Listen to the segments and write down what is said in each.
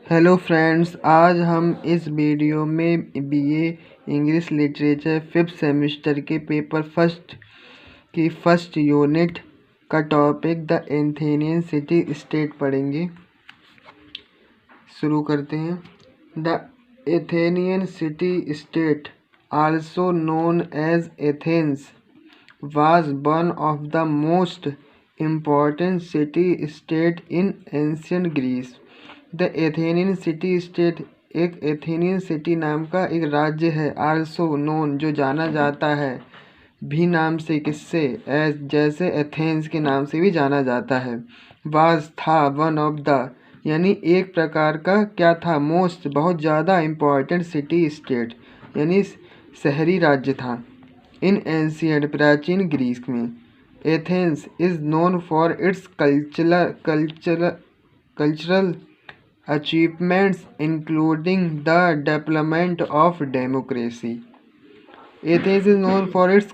Hello friends, आज हम इस वीडियो में BA English literature 5th semester के पेपर फर्स्ट की फर्स्ट यूनिट का topic the Athenian city state पढ़ेंगे। शुरू करते हैं। The Athenian city state, also known as Athens, was one of the most important city-state in ancient Greece. The Athenian city-state एक Athenian city नाम का एक राज्य है। आल्सो नोन जो जाना जाता है, भी नाम से किससे, एज जैसे एथेंस के नाम से भी जाना जाता है। वाज था, वन ऑफ द यानी एक प्रकार का क्या था, मोस्ट बहुत ज़्यादा इम्पॉर्टेंट सिटी स्टेट यानी शहरी राज्य था। इन एंशियंट प्राचीन ग्रीस में Athens is known for its cultural achievements including the development of democracy. Athens is known for its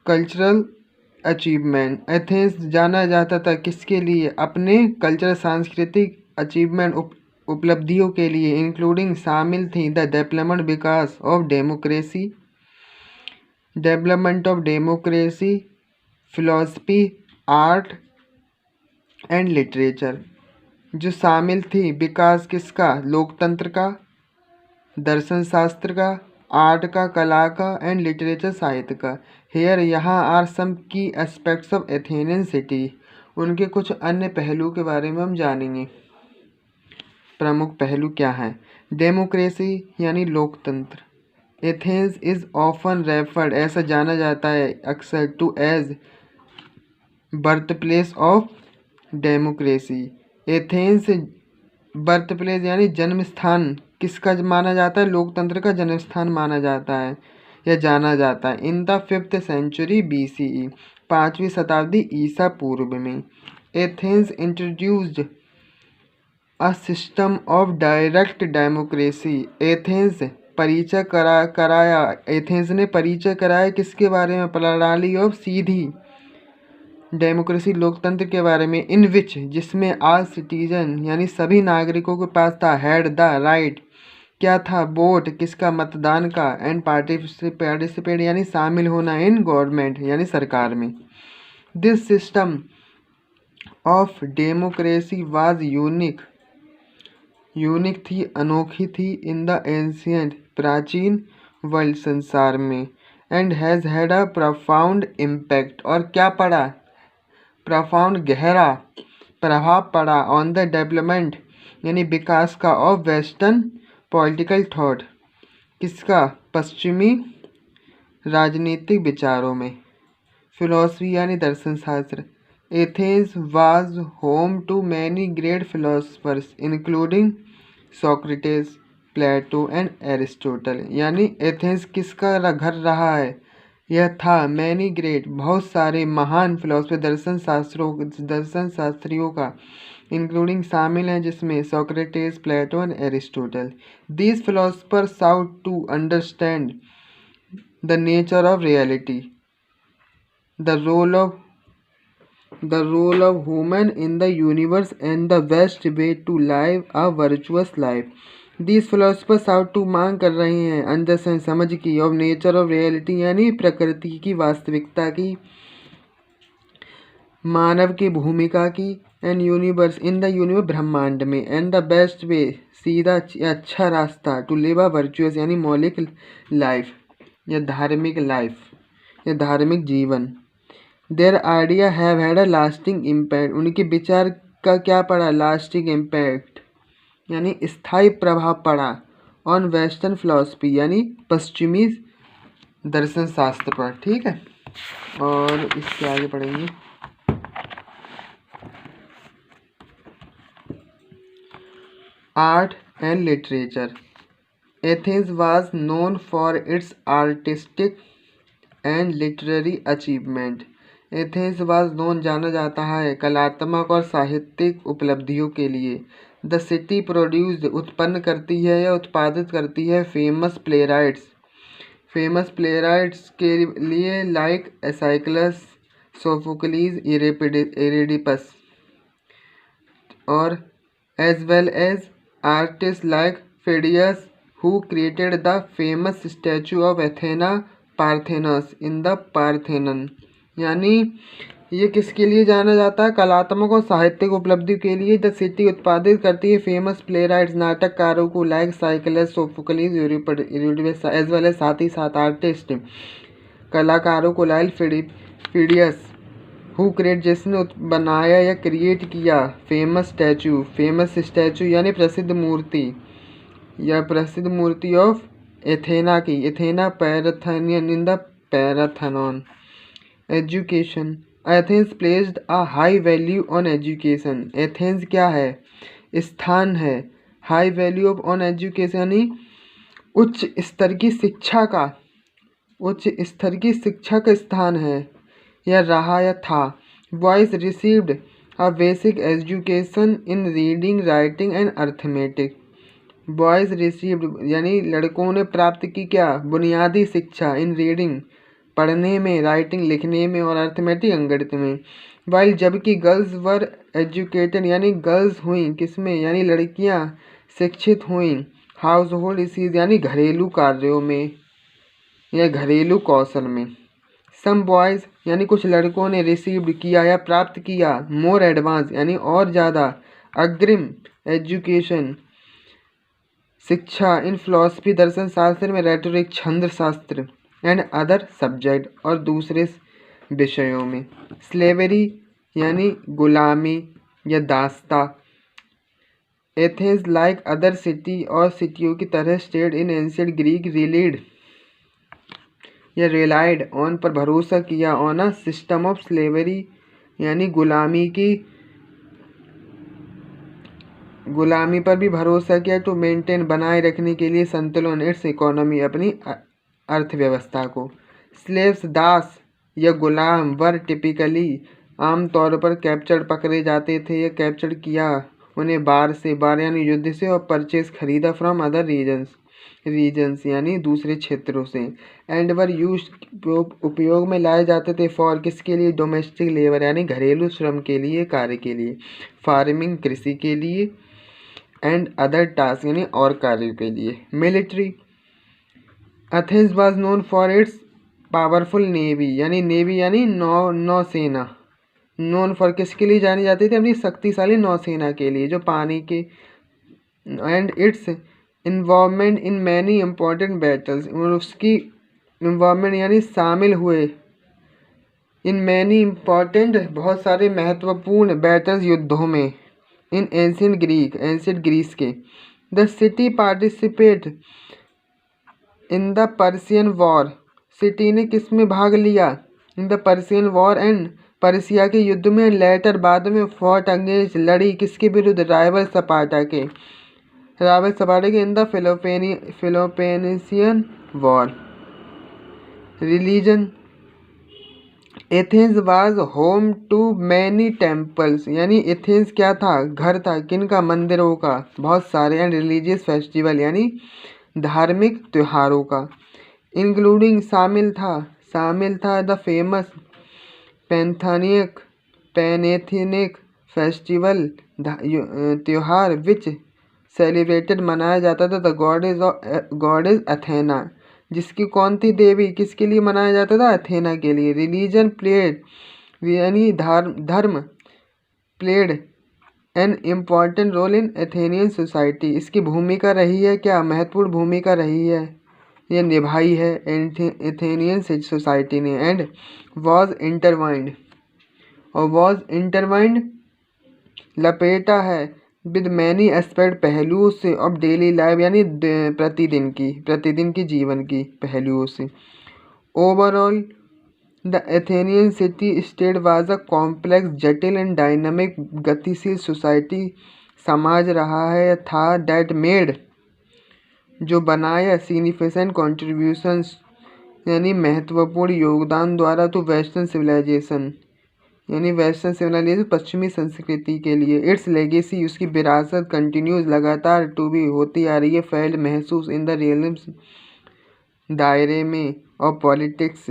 cultural achievement. Athens जाना जाता था किसके लिए, अपने कल्चरल सांस्कृतिक अचीवमेंट उपलब्धियों के लिए, इंक्लूडिंग शामिल थी the development Vikas of democracy, development of democracy, philosophy, art and literature. जो शामिल थी विकास किसका, लोकतंत्र का, दर्शन शास्त्र का, आर्ट का, कला का, एंड लिटरेचर साहित्य का। हेयर यहाँ आर सम की एस्पेक्ट्स ऑफ एथेनियन सिटी। उनके कुछ अन्य पहलू के बारे में हम जानेंगे। प्रमुख पहलू क्या हैं। डेमोक्रेसी यानी लोकतंत्र। एथेंस इज ऑफन रेफर्ड, ऐसा जाना जाता है अक्सर, to as birth place of democracy. Athens birth place यानी जन्म स्थान किसका माना जाता है, लोकतंत्र का जन्म स्थान माना जाता है या जाना जाता है। In the 5th century BCE, 5वीं शताब्दी ईसा पूर्व में, Athens introduced a system of direct democracy. Athens परिचय कराया, एथेंस ने परिचय कराया किसके बारे में, प्रणाली ऑफ सीधी डेमोक्रेसी, लोकतंत्र के बारे में। इन विच जिसमें आल सिटीजन यानी सभी नागरिकों के पास था, हैड द राइट क्या था, वोट किसका, मतदान का, एंड पार्टिसिपेट यानी शामिल होना, इन गवर्नमेंट यानी सरकार में। This system of democracy was unique थी, अनोखी थी, इन द एंशियंट प्राचीन वर्ल्ड संसार में, and has had a profound impact और क्या पड़ा, प्रोफाउंड गहरा प्रभाव पड़ा, ऑन द डेवलपमेंट यानी विकास का, ऑफ वेस्टर्न पॉलिटिकल थॉट किसका, पश्चिमी राजनीतिक विचारों में। फिलॉसफी यानी दर्शन शास्त्र। Athens was home to many great philosophers including Socrates, Plato and Aristotle. यानी एथेंस किसका घर रहा है, यह था मैनी ग्रेट बहुत सारे महान फिलोसफर दर्शन शास्त्रियों का, इंक्लूडिंग शामिल हैं जिसमें Socrates, Plato and Aristotle. These philosophers sought to understand the nature of reality, the role of human in the universe and the best way to live a virtuous life. These philosophers out to मांग कर रहे हैं understand समझ की, of nature of reality यानी प्रकृति की वास्तविकता की, मानव की भूमिका की, and universe in the universe ब्रह्मांड में, एंड द बेस्ट वे सीधा अच्छा रास्ता, टू लिव अ वर्चुअस यानी मौलिक लाइफ या धार्मिक लाइफ या धार्मिक जीवन। Their idea have had a lasting impact, उनके विचार का क्या पड़ा, लास्टिंग इम्पैक्ट यानी स्थायी प्रभाव पड़ा, ऑन वेस्टर्न फिलॉसफी यानी पश्चिमी दर्शन शास्त्र पर। ठीक है, और इसके आगे पढ़ेंगे। Art and literature. Athens was known for its artistic and literary achievement. Athens was known जाना जाता है कलात्मक और साहित्यिक उपलब्धियों के लिए। द सिटी प्रोड्यूस्ड उत्पन्न करती है या उत्पादित करती है फेमस प्लेराइट्स के लिए, लाइक एसाइक्लस, सोफोक्लीज, इरेडिपस और as well as artists like Phidias, who created the famous statue of Athena Parthenos in the Parthenon। यानी ये किसके लिए जाना जाता है? कलात्मक और साहित्यिक उपलब्धि के लिए। द सिटी उत्पादित करती है फेमस प्ले राइट्स, नाटककारों को like Aeschylus, Sophocles, Euripides as well as साथ ही साथ आर्टिस्ट कलाकारों को लाइक फिडियस हु क्रिएट, जिसने बनाया या क्रिएट किया फेमस स्टैचू यानी प्रसिद्ध मूर्ति या प्रसिद्ध मूर्ति ऑफ एथेना की, Athena Parthenos in the Parthenon. Education, Athens placed a high value on education. Athens क्या है? स्थान है high value of on education यानी उच्च स्तर की शिक्षा का स्थान है या रहा या था। Boys received a basic education in reading, writing and arithmetic. Boys received यानी लड़कों ने प्राप्त की क्या? बुनियादी शिक्षा इन रीडिंग पढ़ने में, राइटिंग लिखने में और अर्थमेटिक अंगणित में। वाइल जबकि गर्ल्स वर एजुकेटेड यानी गर्ल्स हुई किसमें? यानी लड़कियां शिक्षित हुई हाउस होल्ड इश्यूज यानी घरेलू कार्यों में या घरेलू कौशल में। सम बॉयज़ यानी कुछ लड़कों ने रिसीव्ड किया या प्राप्त किया मोर एडवांस यानी और ज़्यादा अग्रिम एजुकेशन शिक्षा इन फिलॉसफी दर्शन शास्त्र में, रेटोरिक छंद शास्त्र एंड अदर सब्जेक्ट और दूसरे विषयों में। स्लेवरी यानी गुलामी या दास्ता। एथेंस लाइक अदर सिटी और सिटियों की तरह state in ancient Greek relied on पर भरोसा किया on a system of slavery यानी गुलामी पर भी भरोसा किया टू मेंटेन बनाए रखने के लिए संतुलन इट्स इकोनॉमी अपनी अर्थव्यवस्था को। स्लेव्स दास या गुलाम वर टिपिकली आमतौर पर कैप्चर्ड पकड़े जाते थे या कैप्चर किया उन्हें बार यानी युद्ध से और परचेज खरीदा फ्रॉम अदर रीजन्स यानी दूसरे क्षेत्रों से। एंड वर यूज उपयोग में लाए जाते थे फॉर किसके लिए? डोमेस्टिक लेबर यानी घरेलू श्रम के लिए, कार्य के लिए। फार्मिंग कृषि के लिए एंड अदर टास्क यानी और कार्यों के लिए। Military, Athens was known for its powerful navy यानी नौसेना। नोन फॉर किसके लिए जानी जाती थी? अपनी शक्तिशाली नौसेना के लिए जो पानी के। And it's involvement in many important battles और उसकी इन्वॉल्वमेंट यानी शामिल हुए इन मैनी इम्पोर्टेंट बहुत सारे महत्वपूर्ण बैटल्स युद्धों में इन एंशिएंट ग्रीस के। The city participate in the Persian war. City ने किस में भाग लिया? In the Persian war and Persia के युद्ध में। लेटर बाद में फॉट अगेंस्ट लड़ी किसके विरुद्ध? राइवल स्पार्टा के in the Peloponnesian war. Religion, Athens was home to many temples यानी एथेंस क्या था? घर था किनका? मंदिरों का बहुत सारे। एंड रिलीजियस फेस्टिवल यानी धार्मिक त्योहारों का। इंक्लूडिंग शामिल था द फेमस पैनेथेनिक फेस्टिवल त्योहार विच सेलिब्रेटेड मनाया जाता था द गॉडेस अथेना, जिसकी कौन थी देवी? किसके लिए मनाया जाता था? अथेना के लिए। रिलीजन प्लेड यानी धर्म played an important role in Athenian society. इसकी भूमिका रही है क्या? महत्वपूर्ण भूमिका रही है ये निभाई है एथेनियन सोसाइटी ने। एंड वॉज इंटरवाइंड लपेटा है विद मैनी एस्पेक्ट पहलुओं से ऑफ डेली लाइफ यानी प्रतिदिन की जीवन की पहलुओं से। Overall the Athenian city state was a complex, जटिल एंड डायनामिक गतिशील सोसाइटी समाज रहा है था दैट मेड जो बनाया सिग्निफिकेंट कॉन्ट्रीब्यूशंस यानी महत्वपूर्ण योगदान द्वारा टू वेस्टर्न सिविलाइजेशन पश्चिमी संस्कृति के लिए। इट्स लेगेसी उसकी विरासत कंटिन्यूज लगातार टू बी होती आ रही है, फेल्ड महसूस इन द रियल्म्स दायरे में और पॉलिटिक्स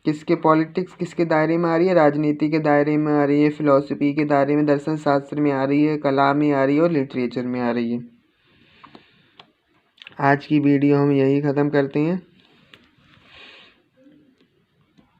किसके पॉलिटिक्स किसके दायरे में आ रही है, राजनीति के दायरे में आ रही है, फिलॉसफी के दायरे में, दर्शन शास्त्र में आ रही है, कला में आ रही है और लिटरेचर में आ रही है। आज की वीडियो हम यही ख़त्म करते हैं।